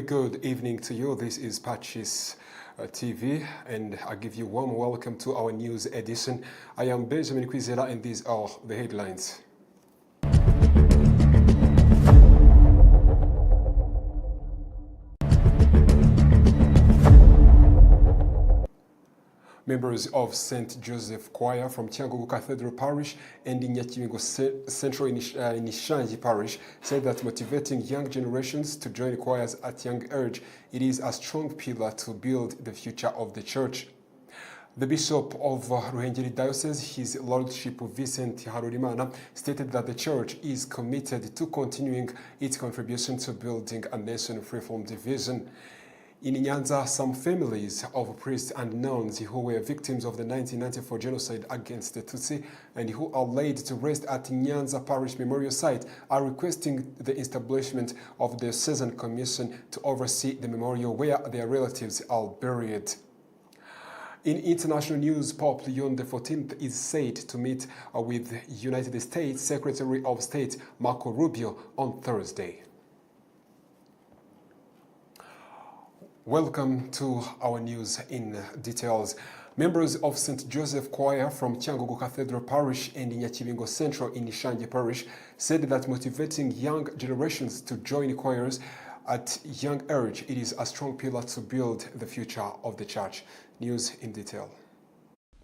good evening to you. This is PACIS TV, and I give you warm welcome to our news edition. I am Benjamin Kwizera, and these are the headlines. Members of St. Joseph Choir from Cyangugu Cathedral Parish and in Nyakiringo Central in Ishangi Parish said that motivating young generations to join choirs at young age, it is a strong pillar to build the future of the church. The Bishop of Ruhengeri Diocese, His Lordship Vincent Harurimana, stated that the church is committed to continuing its contribution to building a nation free from division. In Nyanza, some families of priests and nuns who were victims of the 1994 genocide against the Tutsi and who are laid to rest at Nyanza Parish Memorial Site are requesting the establishment of the Diocesan Commission to oversee the memorial where their relatives are buried. In international news, Pope Leon XIV is said to meet with United States Secretary of State Marco Rubio on Thursday. Welcome to our news in details. Members of St. Joseph Choir from Cyangugu Cathedral Parish and Nyakiringo Central in Ishangi Parish said that motivating young generations to join choirs at young age, it is a strong pillar to build the future of the church. News in detail.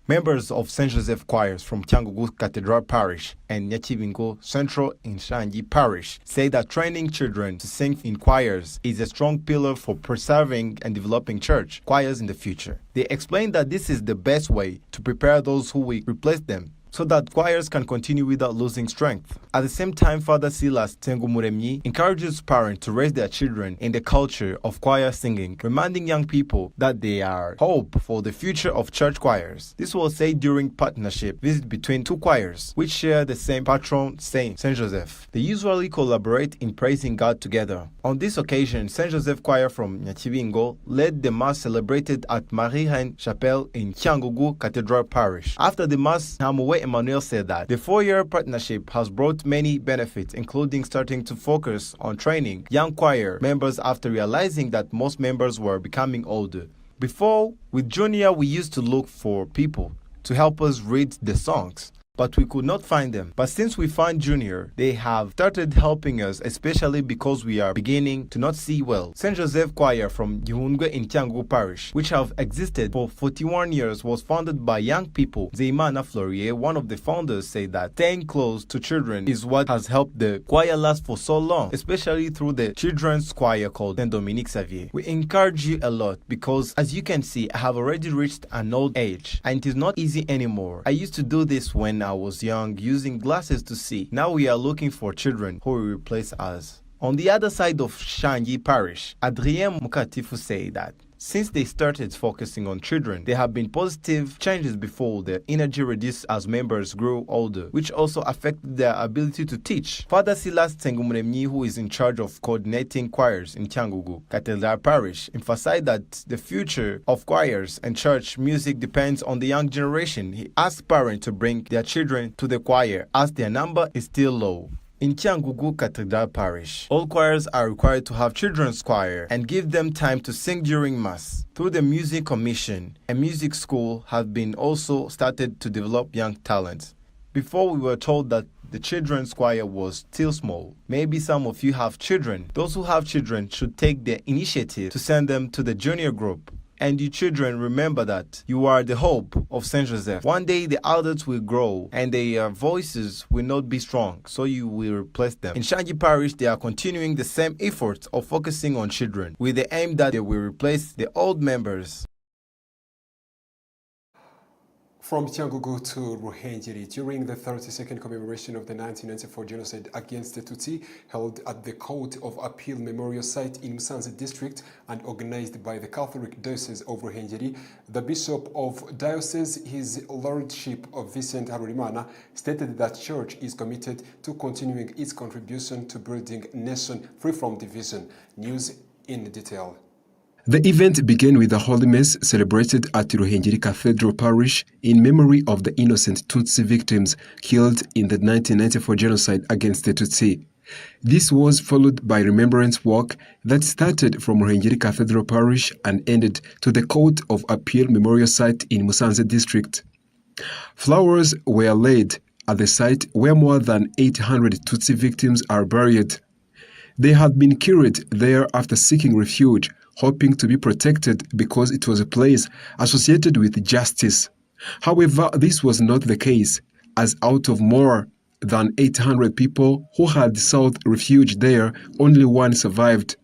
Members of St. Joseph choirs from Cyangugu Cathedral Parish and Nyakiringo Central in Ishangi Parish say that training children to sing in choirs is a strong pillar for preserving and developing church choirs in the future. They explain that this is the best way to prepare those who will replace them, so that choirs can continue without losing strength. At the same time, Father Silas Tengumuremyi encourages parents to raise their children in the culture of choir singing, reminding young people that they are hope for the future of church choirs. This was said during partnership visit between two choirs, which share the same patron saint, St. Joseph. They usually collaborate in praising God together. On this occasion, St. Joseph Choir from Nyakiringo led the Mass celebrated at Marie-Reine Chapel in Cyangugu Cathedral Parish. After the Mass, Hamuwe Emmanuel said that the 4-year partnership has brought many benefits, including starting to focus on training young choir members after realizing that most members were becoming older. Before, with Junior, we used to look for people to help us read the songs, but we could not find them. But since we found Junior, they have started helping us, especially because we are beginning to not see well. St. Joseph Choir from Gihundwe in Cyangugu Parish, which have existed for 41 years, was founded by young people. Zeimana Florier, one of the founders, said that staying close to children is what has helped the choir last for so long, especially through the children's choir called Saint Dominique Xavier. We encourage you a lot because, as you can see, I have already reached an old age, and it is not easy anymore. I used to do this when I was young, using glasses to see. Now we are looking for children who will replace us. On the other side of Shangi Parish, Adrien Mukatifu said that since they started focusing on children, there have been positive changes before the energy reduced as members grew older, which also affected their ability to teach. Father Silas Tengumuremyi, who is in charge of coordinating choirs in Cyangugu Cathedral Parish, emphasized that the future of choirs and church music depends on the young generation. He asked parents to bring their children to the choir as their number is still low. In Cyangugu Cathedral Parish, all choirs are required to have children's choir and give them time to sing during Mass. Through the Music Commission, a music school has been also started to develop young talents. Before, we were told that the children's choir was still small. Maybe some of you have children. Those who have children should take the initiative to send them to the junior group. And you children, remember that you are the hope of St. Joseph. One day the adults will grow and their voices will not be strong, so you will replace them. In Shangi Parish, they are continuing the same efforts of focusing on children with the aim that they will replace the old members. From Cyangugu to Ruhengeri, during the 32nd commemoration of the 1994 genocide against the Tutsi, held at the Court of Appeal Memorial Site in Musanze District and organized by the Catholic Diocese of Ruhengeri, the Bishop of Diocese, His Lordship of Vincent Harurimana, stated that Church is committed to continuing its contribution to building a nation free from division. News in detail. The event began with a Holy Mass celebrated at Ruhengeri Cathedral Parish in memory of the innocent Tutsi victims killed in the 1994 genocide against the Tutsi. This was followed by remembrance work that started from Ruhengeri Cathedral Parish and ended to the Court of Appeal Memorial Site in Musanze District. Flowers were laid at the site where more than 800 Tutsi victims are buried. They had been carried there after seeking refuge, hoping to be protected because it was a place associated with justice. However, this was not the case, as out of more than 800 people who had sought refuge there, only one survived.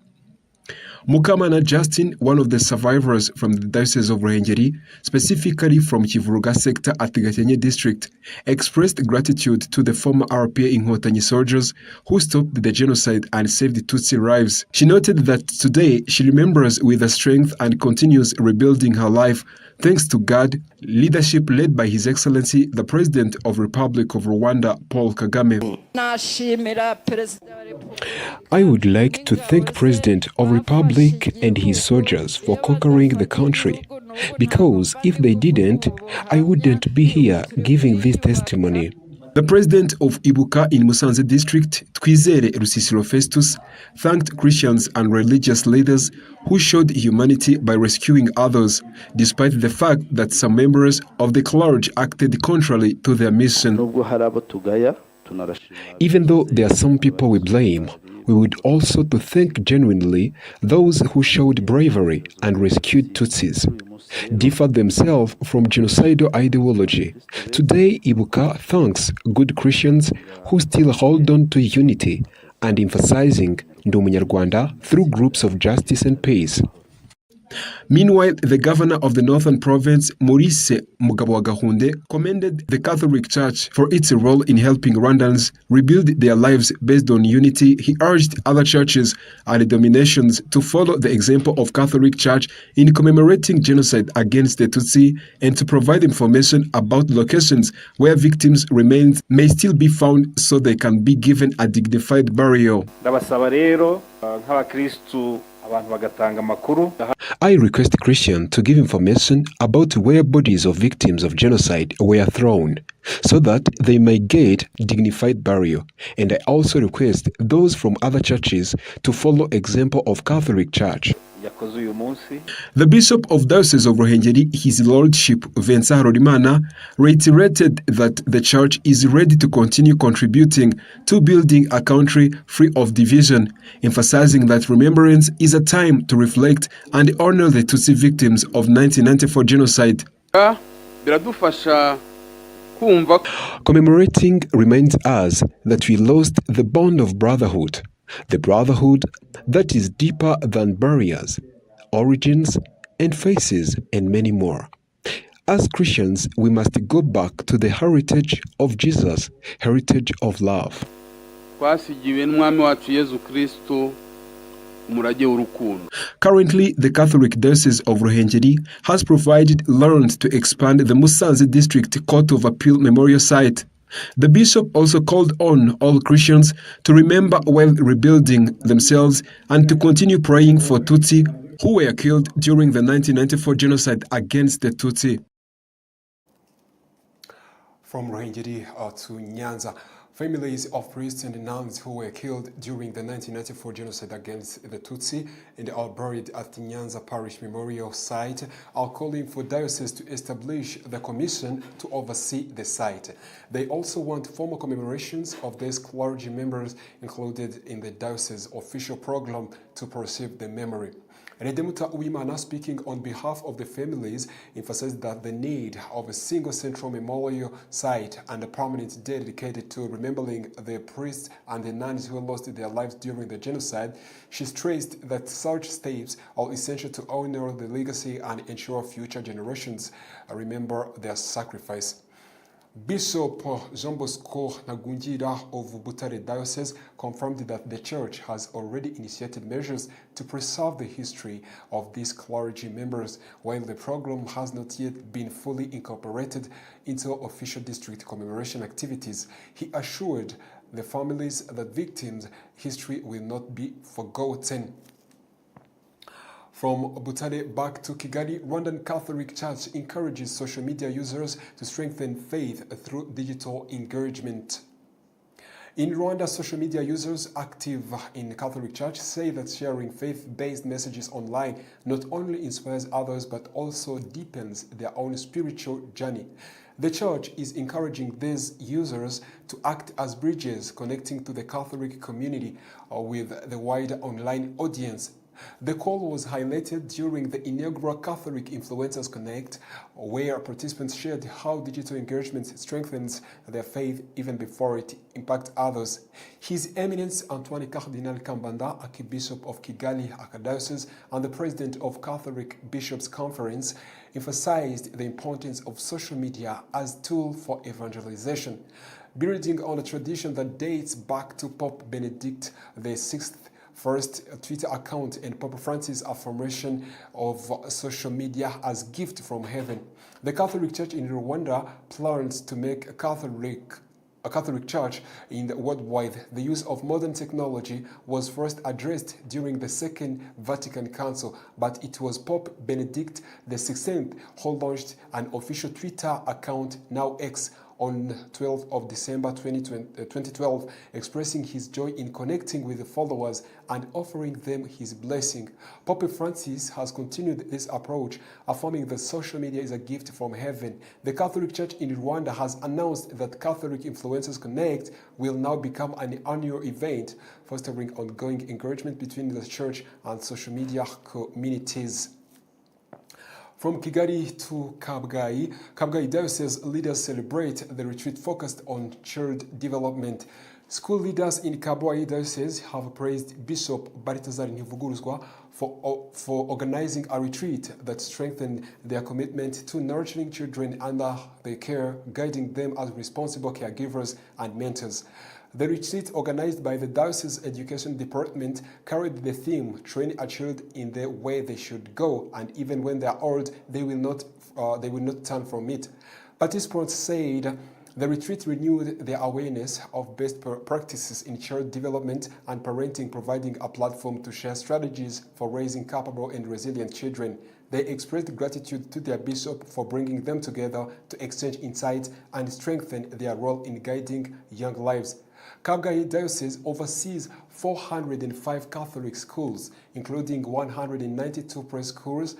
Mukamana Justin, one of the survivors from the Diocese of Ruhengeri, specifically from Kivuruga sector at the Gatenye district, expressed gratitude to the former RPA Inkotanyi soldiers who stopped the genocide and saved the Tutsi lives. She noted that today she remembers with a strength and continues rebuilding her life thanks to God, leadership led by His Excellency, the President of Republic of Rwanda, Paul Kagame. I would like to thank President of Republic and his soldiers for conquering the country, because if they didn't, I wouldn't be here giving this testimony. The president of Ibuka in Musanze district, Twizere Rusisiro Festus, thanked Christians and religious leaders who showed humanity by rescuing others, despite the fact that some members of the clergy acted contrary to their mission. Even though there are some people we blame, we would also to thank genuinely those who showed bravery and rescued Tutsis, differed themselves from genocidal ideology. Today, Ibuka thanks good Christians who still hold on to unity and emphasizing Ndi Umunyarwanda through groups of justice and peace. Meanwhile, the governor of the Northern Province, Maurice Mugabowagahunde, commended the Catholic Church for its role in helping Rwandans rebuild their lives based on unity. He urged other churches and denominations to follow the example of Catholic Church in commemorating genocide against the Tutsi and to provide information about locations where victims' remains may still be found so they can be given a dignified burial. I request Christians to give information about where bodies of victims of genocide were thrown, so that they may get dignified burial. And I also request those from other churches to follow example of Catholic Church. The Bishop of Diocese of Ruhengeri, His Lordship Vincent Harorimana, reiterated that the Church is ready to continue contributing to building a country free of division, emphasizing that remembrance is a time to reflect and honor the Tutsi victims of 1994 genocide. Commemorating reminds us that we lost the bond of brotherhood, the brotherhood that is deeper than barriers, origins, and faces, and many more. As Christians, we must go back to the heritage of Jesus, heritage of love. Currently, the Catholic Diocese of Ruhengeri has provided loans to expand the Musanze District Court of Appeal Memorial Site. The bishop also called on all Christians to remember while rebuilding themselves and to continue praying for Tutsi who were killed during the 1994 genocide against the Tutsi. From Ruhengeri to Nyanza, families of priests and nuns who were killed during the 1994 genocide against the Tutsi and are buried at the Nyanza Parish Memorial Site are calling for diocese to establish the commission to oversee the site. They also want formal commemorations of these clergy members included in the diocese official program to preserve the memory. Redemuta Uwimana, speaking on behalf of the families, emphasized that the need of a single central memorial site and a permanent day dedicated to remembering the priests and the nuns who lost their lives during the genocide. She stressed that such steps are essential to honor the legacy and ensure future generations remember their sacrifice. Bishop Jean Bosco Nagungira of Butare Diocese confirmed that the Church has already initiated measures to preserve the history of these clergy members, while the program has not yet been fully incorporated into official district commemoration activities. He assured the families that victims' history will not be forgotten. From Butare back to Kigali, Rwandan Catholic Church encourages social media users to strengthen faith through digital engagement. In Rwanda, social media users active in Catholic Church say that sharing faith-based messages online not only inspires others but also deepens their own spiritual journey. The Church is encouraging these users to act as bridges connecting to the Catholic community with the wider online audience. The call was highlighted during the inaugural Catholic Influencers Connect, where participants shared how digital engagement strengthens their faith even before it impacts others. His Eminence Antoine Cardinal Kambanda, Archbishop of Kigali Archdiocese and the President of Catholic Bishops' Conference, emphasized the importance of social media as a tool for evangelization. Building on a tradition that dates back to Pope Benedict XVI, first Twitter account and Pope Francis' affirmation of social media as gift from heaven. The Catholic Church in Rwanda plans to make a Catholic Church in the worldwide. The use of modern technology was first addressed during the Second Vatican Council, but it was Pope Benedict XVI who launched an official Twitter account, now X, on 12th of December 2012, expressing his joy in connecting with the followers and offering them his blessing. Pope Francis has continued this approach, affirming that social media is a gift from heaven. The Catholic Church in Rwanda has announced that Catholic Influencers Connect will now become an annual event, fostering ongoing engagement between the Church and social media communities. From Kigali to Kabgayi Diocese leaders celebrate the retreat focused on child development. School leaders in Kabgayi Diocese have praised Bishop Balthazar Ntivuguruzwa for organizing a retreat that strengthened their commitment to nurturing children under their care, guiding them as responsible caregivers and mentors. The retreat, organized by the Diocese Education Department, carried the theme, train a child in the way they should go, and even when they are old, they will not turn from it. Participants said the retreat renewed their awareness of best practices in child development and parenting, providing a platform to share strategies for raising capable and resilient children. They expressed gratitude to their bishop for bringing them together to exchange insights and strengthen their role in guiding young lives. Kabgayi Diocese oversees 405 Catholic schools, including 192 preschools,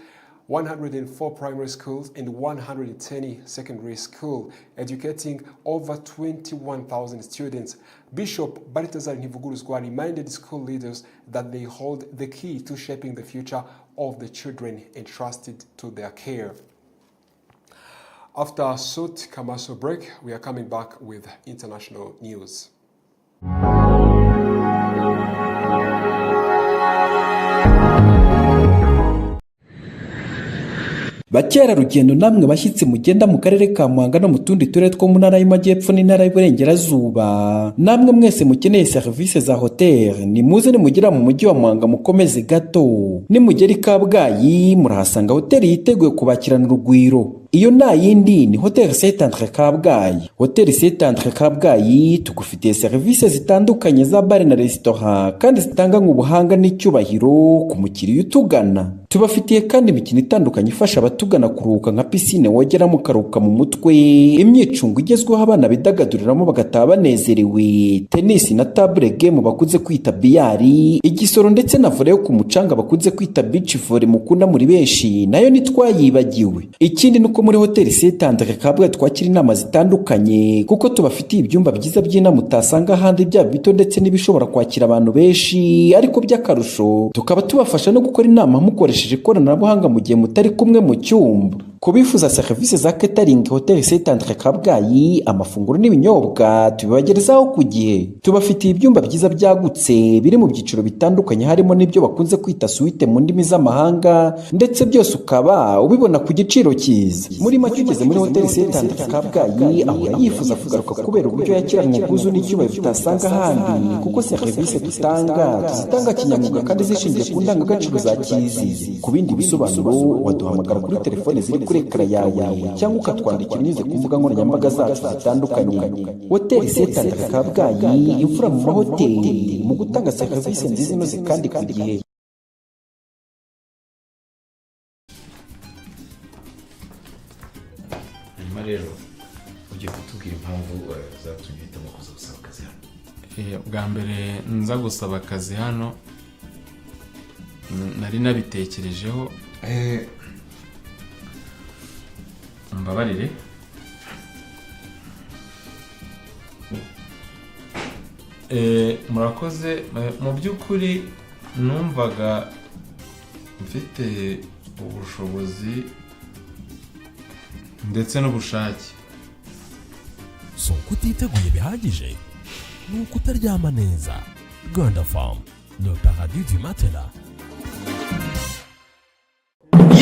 104 primary schools, and 110 secondary schools, educating over 21,000 students. Bishop Balthazar Ntivuguruzwa reminded school leaders that they hold the key to shaping the future of the children entrusted to their care. After a short commercial break, we are coming back with international news. Bakerarugendo namwe bashyitsi mugenda mu karere ka Muhanga no mu tundi turere two mu ntara y'Amajyepfo n'intara y'Iburengerazuba, namwe mwese mukeneye serivisi za hoteli, ni muze nimugera mu mujyi wa Muhanga mukomeze gato. Nimugera i Kabgayi murahasanga hoteli yiteguye kubakirana urugwiro. Iyo nta yindi ni Hotel Saint-Andre Kabgayi. Hotel Saint-Andre Kabgayi tugufitiye serivisi zitandukanye za bar na restaurant kandi zitanga ubuhanga n'icyubahiro ku mukiriya utugana. Tubafitiye kandi imikino itandukanye ifasha abatugana kuruhuka nka piscine wogeramo karuhuka mu mutwe, imyicungo igezweho abana bidagaduriramo bagataha banezerewe, tennis na table game bakunze kwita biyari, igisoro ndetse na volley yo ku mucanga bakunze kwita beach volley mukunda muri benshi nayo nitwayibagiwe. Ikindi nuko muri Hotel Saint-Andre Kabgayi twakira inama zitandukanye kuko tubafitiye ibyumba byiza by'inama utasanga ahandi, byaba bito ndetse n'ibishobora kwakira abantu benshi, ariko by'akarusho tukaba tubafasha no gukora inama mukoresheje ikoranabuhanga mu gihe mutari kumwe mu cyumba. Kubifuza serivisi za catering, Hotel Saint-Andre Kabgayi amafunguro n'ibinyobwa tubibagerezaho ku gihe. Tubafitiye ibyumba byiza byagutse biri mu byiciro bitandukanye, harimo n'ibyo bakunze kwita suite mu ndimi z'amahanga, ndetse byose ukaba ubibona ku giciro cyiza. Muri make ugeze muri Hotel Saint-Andre Kabgayi ahora yifuza kugaruka kubera uburyo yakiranye ubwuzu n'icyubahiro tutasanga ahandi, kuko serivisi tuzitanga kinyamwuga kandi zishingiye ku ndangagaciro za Kizizi. Ku bindi bisobanuro waduhamagara kuri telefone ziri kuri ekara yawe cyangwa ukatwandikira unyuze ku mbuga nkoranyambaga zacu zitandukanye. Hotel Saint-Andre Kabgayi, imfura mu mahoteli mu gutanga serivisi nziza inoze kandi ku gihe. Hanyuma rero ugiye kutubwira impamvu zatumye uhitamo kuza gusaba akazi hano? bwa mbere nza gusaba akazi hano nari nabitekerejeho mbabarire murakoze mu by'ukuri numvaga mfite ubushobozi ndetse n'ubushake. So kutiteguye bihagije ni ukutaryama neza. Rwanda Farm, le paradis du matelas.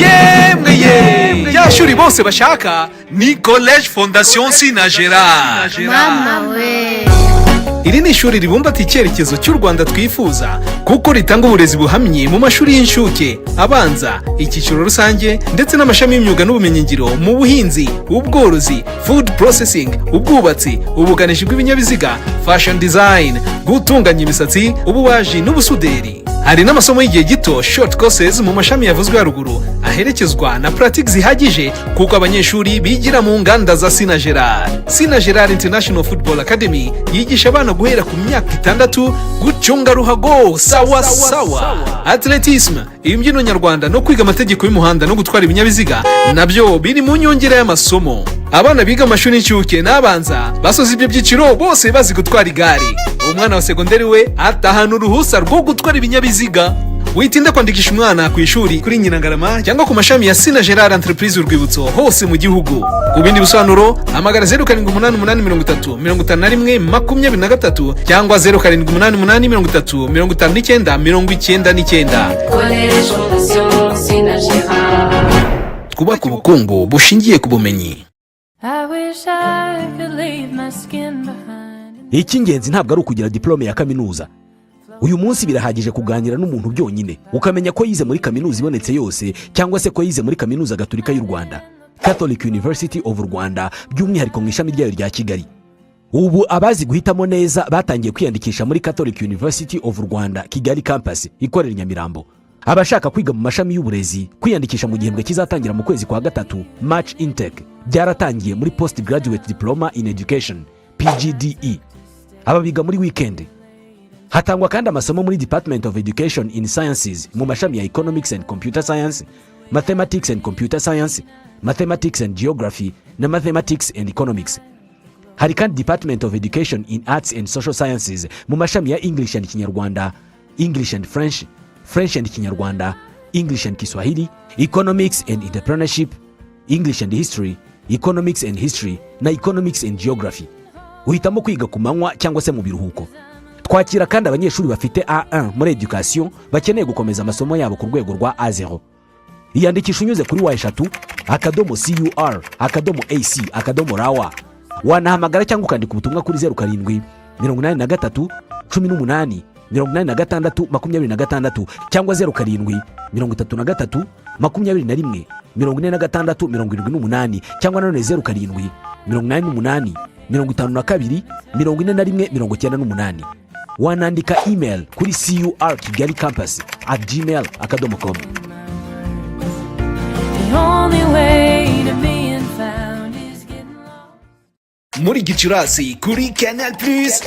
Yemwe ya shuri bose bashaka ni College Fondation Sina Gerard. Mama we. Iri ni ishuri ribumbatiye icyerekezo cy'u Rwanda twifuza kuko ritanga uburezi buhamye mu mashuri y'inshuke, abanza, icyiciro rusange ndetse n'amashami y'imyuga n'ubumenyingiro mu buhinzi, ubworozi, food processing, ubwubatsi, ubuganishi bw'ibinyabiziga, fashion design, gutunganya imisatsi, ububaji n'ubusuderi. Hari n'amasomo y'igihe gito short courses mu mashami yavuzwe haruguru aherekezwa na practice zihagije kuko abanyeshuri bigira mu nganda za Sina Gerard. Sina Gerard International Football Academy yigisha abana guhera ku myaka 6 gucunga ruhago sawa sawa, atletisme, imbyino nyarwanda no kwiga amategeko y'umuhanda no gutwara ibinyabiziga nabyo biri mu nyongera y'amasomo. Abana biga amashuri y'incuke n'abanza basoza ibyo byiciro bose bazi gutwara igare. Umwana wa segonderi we atahana uruhusa rwo gutwara ibinyabiziga. Witinda kwandikisha umwana ku ishuri kuri Nyirangarama cyangwa ku mashami ya Sina Gerard Entreprise Urwibutso hose mu gihugu. Ku bindi bisobanuro hamagara 0788555123 cyangwa 0788355999. College Fondation Sina Gerard. Twubaka ubukungu bushingiye ku bumenyi. I wish I could leave my skin behind. Icy'ingenzi ntabwo ari ukugira diplome ya kaminuza. Uyu munsi birahagije kuganira n'umuntu byonyine ukamenya ko yize muri kaminuza ibonetse yose cyangwa se ko yize muri kaminuza Gatolika y'u Rwanda, Catholic University of Rwanda, by'umwihariko mu ishami ryayo rya Kigali. Ubu abazi guhitamo neza batangiye kwiyandikisha muri Catholic University of Rwanda Kigali campus ikorera Nyamirambo. Abashaka kwiga mu mashami y'uburezi kwiyandikisha mu gihembwe kizatangira mu kwezi kwa gatatu, March intake, byaratangiye muri Post Graduate Diploma in Education PGDE. Aba biga muri weekend. Hatangwa kandi amasomo muri Department of Education in Sciences mu mashami ya Economics and Computer Science, Mathematics and Computer Science, Mathematics and Geography na Mathematics and Economics. Hari kandi Department of Education in Arts and Social Sciences mu mashami ya English and Kinyarwanda, English and French, French and Kinyarwanda, English and Kiswahili, Economics and Entrepreneurship, English and History, Economics and History na Economics and Geography. Uhitamo kwiga ku manywa cyangwa se mu biruhuko. Twakira kandi abanyeshuri bafite A1 muri education bakeneye gukomeza amasomo yabo ku rwego rwa A0. Iyandikisha unyuze kuri wa@cur.ac.rw. Wanahamagara cyangwa ukandika ubutumwa kuri 07 83 18 86 26 cyangwa 07 33 21 46 78 cyangwa none 07 88 52 41 98. Wanandika email kuri curkigalikampus@gmail.com. The only way to being found is getting lost. Muri Gicurasi kuri Canal Plus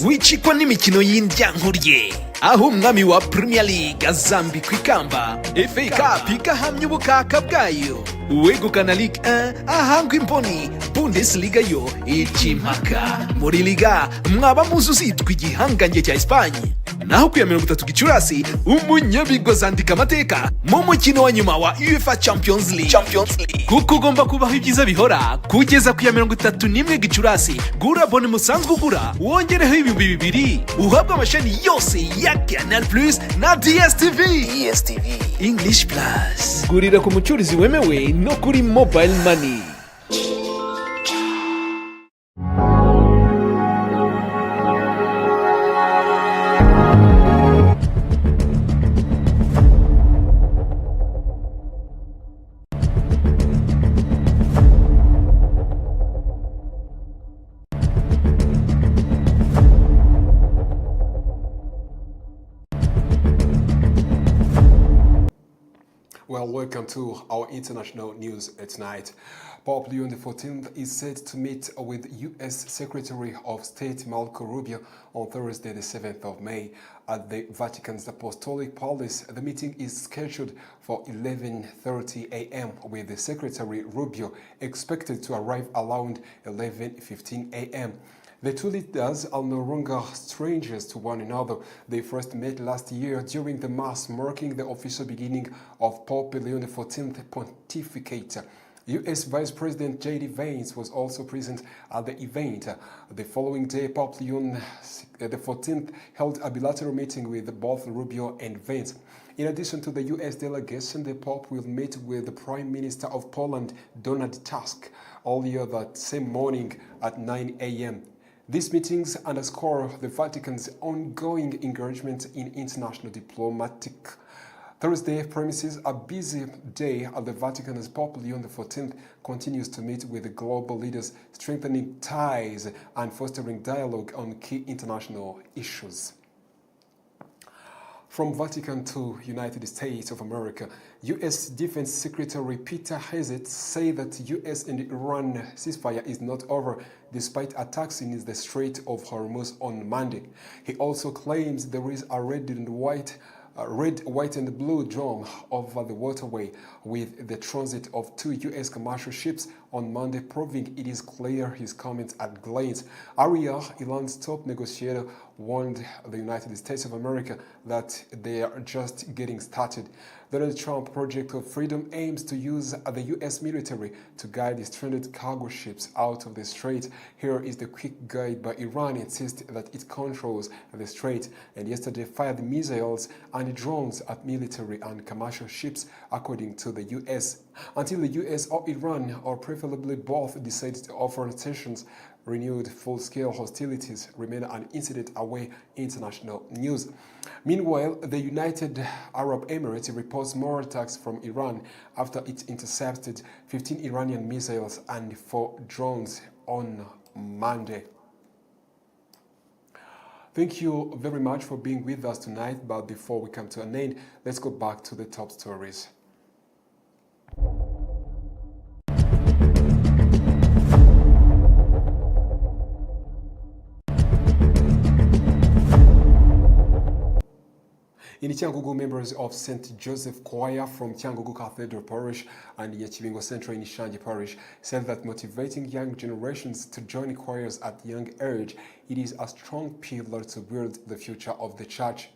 wicikwa n'imikino y'indyankurye aho umwami wa Premier League azambikwa ikamba, FA Cup igahamya ubukaka bwayo, uwegukana Ligue 1 ahangwa imboni, Bundesliga yo ikimpaka. Muri Liga mwaba muzi uzitwa igihangange cya Espagne. Naho ku ya 30 Gicurasi umunyabigozi andika amateka mu mukino wa nyuma wa UEFA Champions League. Kuko ugomba kubaho ibyiza bihora kugeza ku ya 31 Gicurasi. Gura bone musanzwe ugura wongereho ibihumbi 2 uhabwa amashani yose ya Canal Plus na DSTV English Plus. Gurira ku mucurizi wemewe no kuri Mobile Money. welcome to our international news tonight. Pope Leo XIV is set to meet with U.S. Secretary of State Marco Rubio on Thursday, the 7th of May, at the Vatican's Apostolic Palace. The meeting is scheduled for 11:30 a.m. with the Secretary Rubio expected to arrive around 11:15 a.m. The two leaders are no longer strangers to one another. They first met last year during the Mass marking the official beginning of Pope Leo XIV's pontificate. U.S. Vice President J.D. Vance was also present at the event. The following day, Pope Leo XIV held a bilateral meeting with both Rubio and Vance. In addition to the U.S. delegation, the Pope will meet with the Prime Minister of Poland, Donald Tusk, earlier that same morning at 9 a.m. These meetings underscore the Vatican's ongoing engagement in international diplomatic. Thursday promises a busy day at the Vatican as Pope Leo XIV continues to meet with global leaders, strengthening ties and fostering dialogue on key international issues. From Vatican to United States of America, U.S. Defense Secretary Peter Hegseth said that U.S. and Iran ceasefire is not over despite attacks in the Strait of Hormuz on Monday. He also claims there is a red, white and blue dome over the waterway with the transit of two U.S. commercial ships on Monday, proving it is clear his comments at glance. Iran's top negotiator warned the United States of America that they are just getting started. The Donald Trump Project of Freedom aims to use the U.S. military to guide the stranded cargo ships out of the strait. Here is the quick guide by Iran insists that it controls the strait and yesterday fired missiles and drones at military and commercial ships, according to the U.S. Until the U.S. or Iran, or preferably both, decide to offer tensions, renewed full-scale hostilities remain an incident away. International news. Meanwhile, the United Arab Emirates reports more attacks from Iran after it intercepted 15 Iranian missiles and 4 drones on Monday. Thank you very much for being with us tonight, but before we come to an end, let's go back to the top stories. In Cyangugu, members of St. Joseph Choir from Cyangugu Cathedral Parish and Nyakibingo Central in Ishangi Parish said that motivating young generations to join choirs at young age, it is a strong pillar to build the future of the church.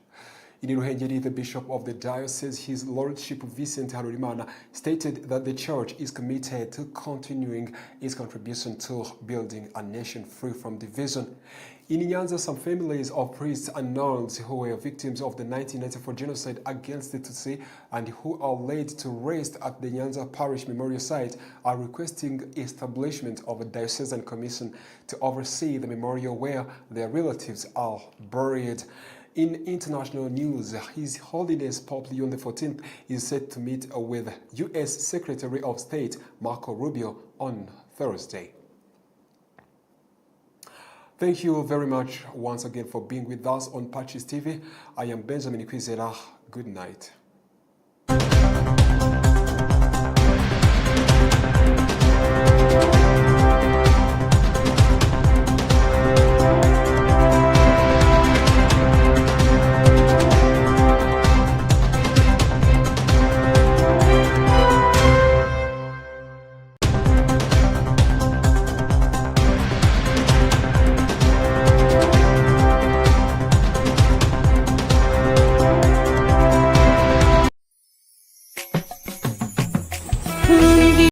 In Ruhengeri, the Bishop of the Diocese, His Lordship Vincent Harurimana, stated that the Church is committed to continuing its contribution to building a nation free from division. In Nyanza, some families of priests and nuns who were victims of the 1994 genocide against the Tutsi and who are laid to rest at the Nyanza Parish Memorial Site are requesting establishment of a diocesan commission to oversee the memorial where their relatives are buried. In international news, His Holiness Pope Leo XIV is set to meet with U.S. Secretary of State Marco Rubio on Thursday. Thank you very much once again for being with us on PACIS TV. I am Benjamin Kwizera. Good night.